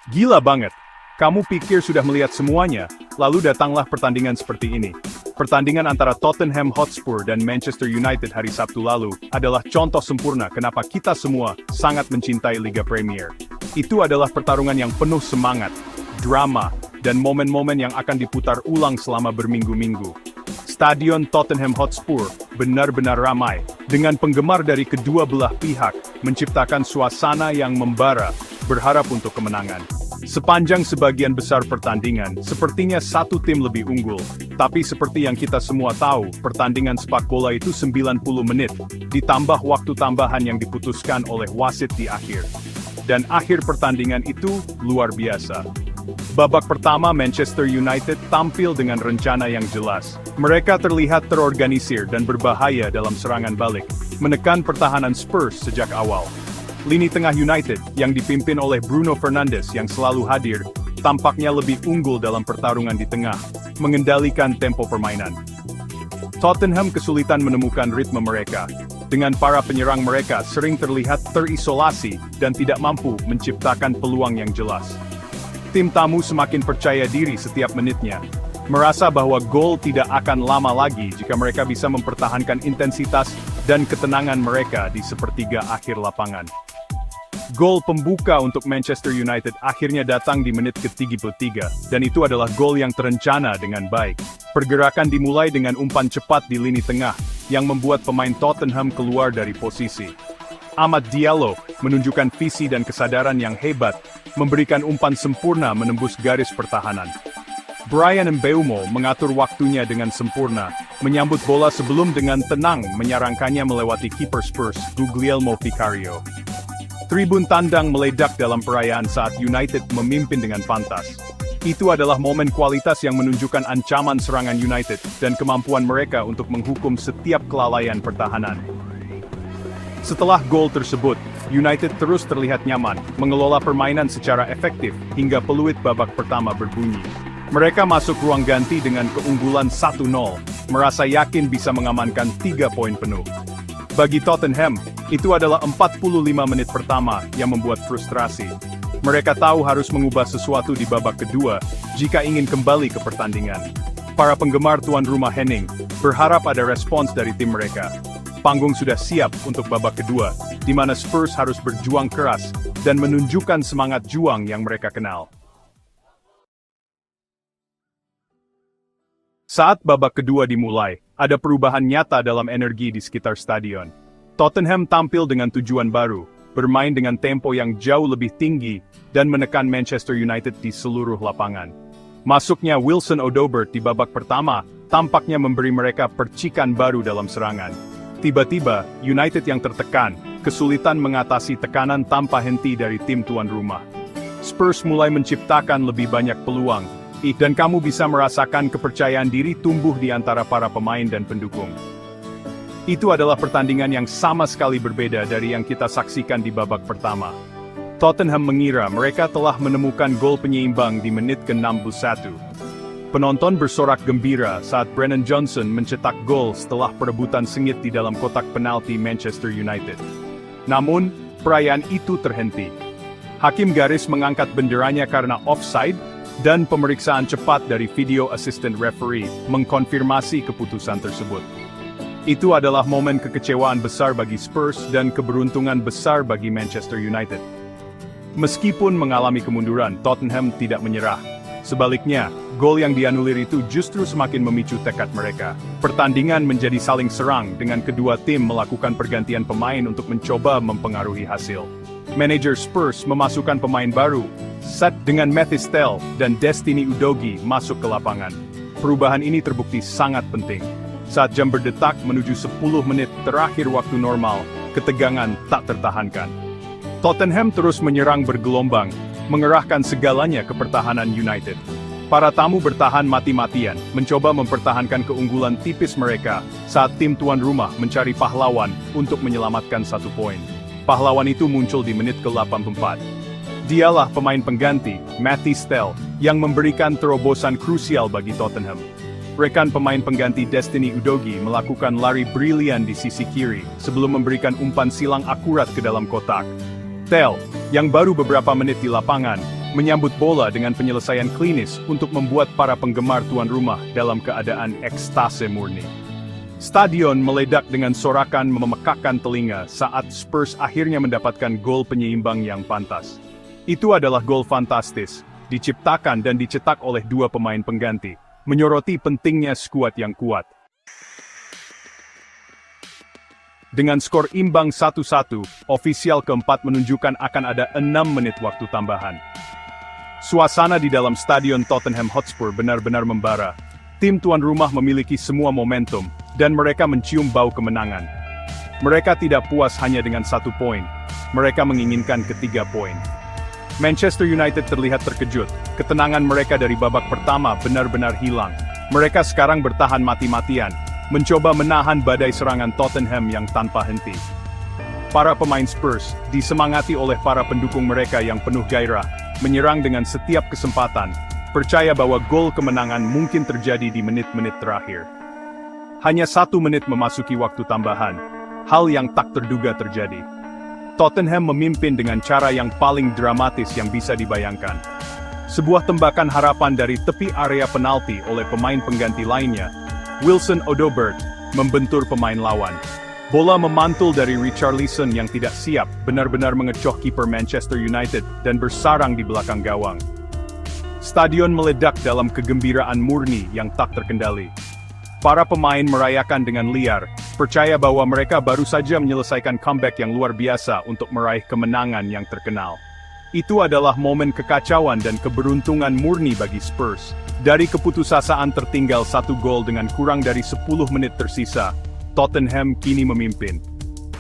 Gila banget! Kamu pikir sudah melihat semuanya, lalu datanglah pertandingan seperti ini. Pertandingan antara Tottenham Hotspur dan Manchester United hari Sabtu lalu adalah contoh sempurna kenapa kita semua sangat mencintai Liga Premier. Itu adalah pertarungan yang penuh semangat, drama, dan momen-momen yang akan diputar ulang selama berminggu-minggu. Stadion Tottenham Hotspur benar-benar ramai, dengan penggemar dari kedua belah pihak, menciptakan suasana yang membara, berharap untuk kemenangan. Sepanjang sebagian besar pertandingan, sepertinya satu tim lebih unggul. Tapi seperti yang kita semua tahu, pertandingan sepak bola itu 90 menit, ditambah waktu tambahan yang diputuskan oleh wasit di akhir. Dan akhir pertandingan itu luar biasa. Babak pertama Manchester United tampil dengan rencana yang jelas. Mereka terlihat terorganisir dan berbahaya dalam serangan balik, menekan pertahanan Spurs sejak awal. Lini tengah United, yang dipimpin oleh Bruno Fernandes yang selalu hadir, tampaknya lebih unggul dalam pertarungan di tengah, mengendalikan tempo permainan. Tottenham kesulitan menemukan ritme mereka, dengan para penyerang mereka sering terlihat terisolasi dan tidak mampu menciptakan peluang yang jelas. Tim tamu semakin percaya diri setiap menitnya, merasa bahwa gol tidak akan lama lagi jika mereka bisa mempertahankan intensitas dan ketenangan mereka di sepertiga akhir lapangan. Gol pembuka untuk Manchester United akhirnya datang di menit ke-33, dan itu adalah gol yang terencana dengan baik. Pergerakan dimulai dengan umpan cepat di lini tengah, yang membuat pemain Tottenham keluar dari posisi. Amad Diallo menunjukkan visi dan kesadaran yang hebat, memberikan umpan sempurna menembus garis pertahanan. Bryan Mbeumo mengatur waktunya dengan sempurna, menyambut bola sebelum dengan tenang menyarangkannya melewati kiper Spurs, Guglielmo Vicario. Tribun tandang meledak dalam perayaan saat United memimpin dengan pantas. Itu adalah momen kualitas yang menunjukkan ancaman serangan United dan kemampuan mereka untuk menghukum setiap kelalaian pertahanan. Setelah gol tersebut, United terus terlihat nyaman, mengelola permainan secara efektif hingga peluit babak pertama berbunyi. Mereka masuk ruang ganti dengan keunggulan 1-0, merasa yakin bisa mengamankan 3 poin penuh. Bagi Tottenham, itu adalah 45 menit pertama yang membuat frustrasi. Mereka tahu harus mengubah sesuatu di babak kedua jika ingin kembali ke pertandingan. Para penggemar tuan rumah Henning berharap ada respons dari tim mereka. Panggung sudah siap untuk babak kedua, di mana Spurs harus berjuang keras dan menunjukkan semangat juang yang mereka kenal. Saat babak kedua dimulai, ada perubahan nyata dalam energi di sekitar stadion. Tottenham tampil dengan tujuan baru, bermain dengan tempo yang jauh lebih tinggi, dan menekan Manchester United di seluruh lapangan. Masuknya Wilson Odobert di babak pertama, tampaknya memberi mereka percikan baru dalam serangan. Tiba-tiba, United yang tertekan, kesulitan mengatasi tekanan tanpa henti dari tim tuan rumah. Spurs mulai menciptakan lebih banyak peluang, dan kamu bisa merasakan kepercayaan diri tumbuh di antara para pemain dan pendukung. Itu adalah pertandingan yang sama sekali berbeda dari yang kita saksikan di babak pertama. Tottenham mengira mereka telah menemukan gol penyeimbang di menit ke-61. Penonton bersorak gembira saat Brennan Johnson mencetak gol setelah perebutan sengit di dalam kotak penalti Manchester United. Namun, perayaan itu terhenti. Hakim garis mengangkat benderanya karena offside, dan pemeriksaan cepat dari video assistant referee mengkonfirmasi keputusan tersebut. Itu adalah momen kekecewaan besar bagi Spurs dan keberuntungan besar bagi Manchester United. Meskipun mengalami kemunduran, Tottenham tidak menyerah. Sebaliknya, gol yang dianulir itu justru semakin memicu tekad mereka. Pertandingan menjadi saling serang dengan kedua tim melakukan pergantian pemain untuk mencoba mempengaruhi hasil. Manajer Spurs memasukkan pemain baru, Set dengan Mathys Tel dan Destiny Udogie masuk ke lapangan. Perubahan ini terbukti sangat penting. Saat jam berdetak menuju 10 menit terakhir waktu normal, ketegangan tak tertahankan. Tottenham terus menyerang bergelombang, mengerahkan segalanya ke pertahanan United. Para tamu bertahan mati-matian, mencoba mempertahankan keunggulan tipis mereka saat tim tuan rumah mencari pahlawan untuk menyelamatkan 1 poin. Pahlawan itu muncul di menit ke-84. Dialah pemain pengganti, Mathys Tel, yang memberikan terobosan krusial bagi Tottenham. Rekan pemain pengganti Destiny Udogie melakukan lari brilian di sisi kiri sebelum memberikan umpan silang akurat ke dalam kotak. Tel, yang baru beberapa menit di lapangan, menyambut bola dengan penyelesaian klinis untuk membuat para penggemar tuan rumah dalam keadaan ekstase murni. Stadion meledak dengan sorakan memekakkan telinga saat Spurs akhirnya mendapatkan gol penyeimbang yang pantas. Itu adalah gol fantastis, diciptakan dan dicetak oleh dua pemain pengganti, menyoroti pentingnya skuad yang kuat. Dengan skor imbang 1-1, ofisial keempat menunjukkan akan ada 6 menit waktu tambahan. Suasana di dalam stadion Tottenham Hotspur benar-benar membara. Tim tuan rumah memiliki semua momentum, dan mereka mencium bau kemenangan. Mereka tidak puas hanya dengan 1 poin. Mereka menginginkan ketiga poin. Manchester United terlihat terkejut. Ketenangan mereka dari babak pertama benar-benar hilang. Mereka sekarang bertahan mati-matian, mencoba menahan badai serangan Tottenham yang tanpa henti. Para pemain Spurs disemangati oleh para pendukung mereka yang penuh gairah, menyerang dengan setiap kesempatan, percaya bahwa gol kemenangan mungkin terjadi di menit-menit terakhir. Hanya 1 menit memasuki waktu tambahan, hal yang tak terduga terjadi. Tottenham memimpin dengan cara yang paling dramatis yang bisa dibayangkan. Sebuah tembakan harapan dari tepi area penalti oleh pemain pengganti lainnya, Wilson Odobert, membentur pemain lawan. Bola memantul dari Richarlison yang tidak siap, benar-benar mengecoh kiper Manchester United dan bersarang di belakang gawang. Stadion meledak dalam kegembiraan murni yang tak terkendali. Para pemain merayakan dengan liar, percaya bahwa mereka baru saja menyelesaikan comeback yang luar biasa untuk meraih kemenangan yang terkenal. Itu adalah momen kekacauan dan keberuntungan murni bagi Spurs. Dari keputusasaan tertinggal 1 gol dengan kurang dari 10 menit tersisa, Tottenham kini memimpin.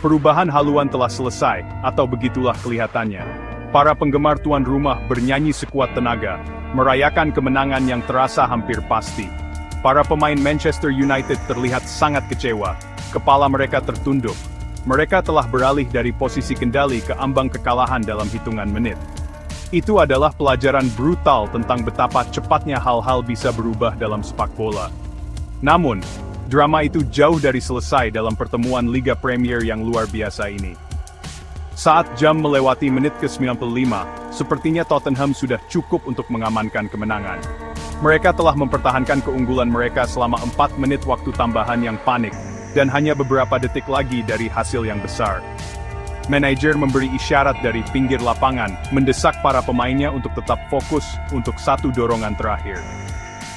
Perubahan haluan telah selesai, atau begitulah kelihatannya. Para penggemar tuan rumah bernyanyi sekuat tenaga, merayakan kemenangan yang terasa hampir pasti. Para pemain Manchester United terlihat sangat kecewa, kepala mereka tertunduk. Mereka telah beralih dari posisi kendali ke ambang kekalahan dalam hitungan menit. Itu adalah pelajaran brutal tentang betapa cepatnya hal-hal bisa berubah dalam sepak bola. Namun, drama itu jauh dari selesai dalam pertemuan Liga Premier yang luar biasa ini. Saat jam melewati menit ke-95, sepertinya Tottenham sudah cukup untuk mengamankan kemenangan. Mereka telah mempertahankan keunggulan mereka selama 4 menit waktu tambahan yang panik, dan hanya beberapa detik lagi dari hasil yang besar. Manajer memberi isyarat dari pinggir lapangan, mendesak para pemainnya untuk tetap fokus untuk satu dorongan terakhir.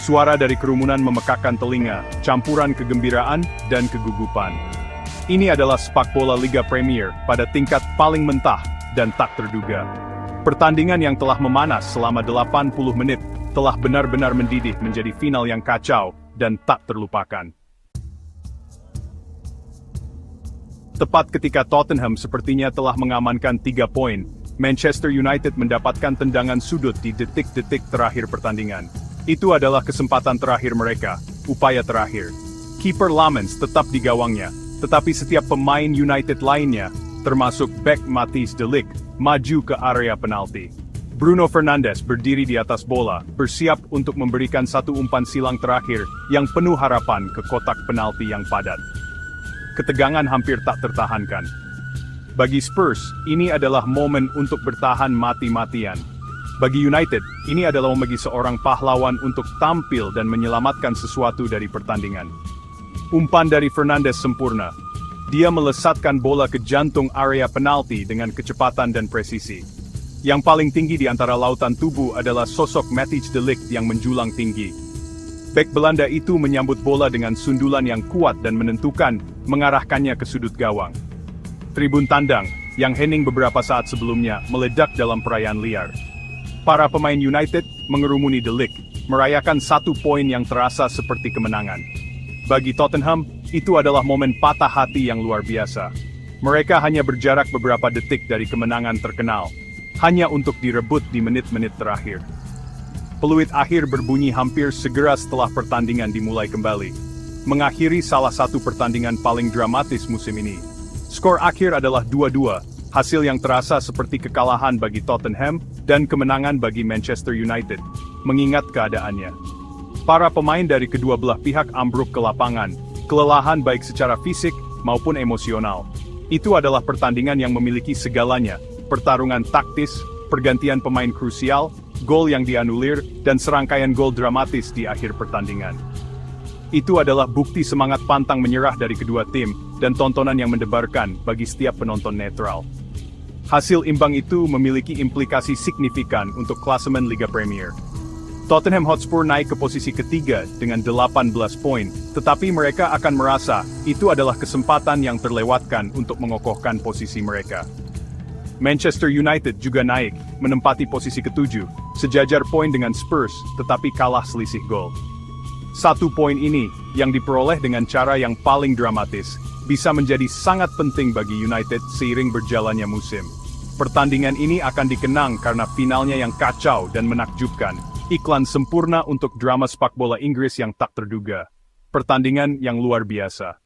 Suara dari kerumunan memekakkan telinga, campuran kegembiraan dan kegugupan. Ini adalah sepak bola Liga Premier pada tingkat paling mentah dan tak terduga. Pertandingan yang telah memanas selama 80 menit telah benar-benar mendidih menjadi final yang kacau dan tak terlupakan. Tepat ketika Tottenham sepertinya telah mengamankan 3 poin, Manchester United mendapatkan tendangan sudut di detik-detik terakhir pertandingan. Itu adalah kesempatan terakhir mereka, upaya terakhir. Kiper Lamens tetap di gawangnya, tetapi setiap pemain United lainnya, termasuk bek Matthijs de Ligt, maju ke area penalti. Bruno Fernandes berdiri di atas bola, bersiap untuk memberikan satu umpan silang terakhir yang penuh harapan ke kotak penalti yang padat. Ketegangan hampir tak tertahankan. Bagi Spurs, ini adalah momen untuk bertahan mati-matian. Bagi United, ini adalah momen bagi seorang pahlawan untuk tampil dan menyelamatkan sesuatu dari pertandingan. Umpan dari Fernandes sempurna. Dia melesatkan bola ke jantung area penalti dengan kecepatan dan presisi. Yang paling tinggi di antara lautan tubuh adalah sosok Matthijs de Ligt yang menjulang tinggi. Bek Belanda itu menyambut bola dengan sundulan yang kuat dan menentukan, mengarahkannya ke sudut gawang. Tribun tandang, yang hening beberapa saat sebelumnya, meledak dalam perayaan liar. Para pemain United mengerumuni de Ligt, merayakan 1 poin yang terasa seperti kemenangan. Bagi Tottenham, itu adalah momen patah hati yang luar biasa. Mereka hanya berjarak beberapa detik dari kemenangan terkenal, hanya untuk direbut di menit-menit terakhir. Peluit akhir berbunyi hampir segera setelah pertandingan dimulai kembali, mengakhiri salah satu pertandingan paling dramatis musim ini. Skor akhir adalah 2-2, hasil yang terasa seperti kekalahan bagi Tottenham dan kemenangan bagi Manchester United, mengingat keadaannya. Para pemain dari kedua belah pihak ambruk ke lapangan, kelelahan baik secara fisik maupun emosional. Itu adalah pertandingan yang memiliki segalanya, pertarungan taktis, pergantian pemain krusial, gol yang dianulir, dan serangkaian gol dramatis di akhir pertandingan. Itu adalah bukti semangat pantang menyerah dari kedua tim, dan tontonan yang mendebarkan bagi setiap penonton netral. Hasil imbang itu memiliki implikasi signifikan untuk klasemen Liga Premier. Tottenham Hotspur naik ke posisi ketiga dengan 18 poin, tetapi mereka akan merasa itu adalah kesempatan yang terlewatkan untuk mengokohkan posisi mereka. Manchester United juga naik, menempati posisi ketujuh, sejajar poin dengan Spurs, tetapi kalah selisih gol. 1 poin ini, yang diperoleh dengan cara yang paling dramatis, bisa menjadi sangat penting bagi United seiring berjalannya musim. Pertandingan ini akan dikenang karena finalnya yang kacau dan menakjubkan, iklan sempurna untuk drama sepak bola Inggris yang tak terduga. Pertandingan yang luar biasa.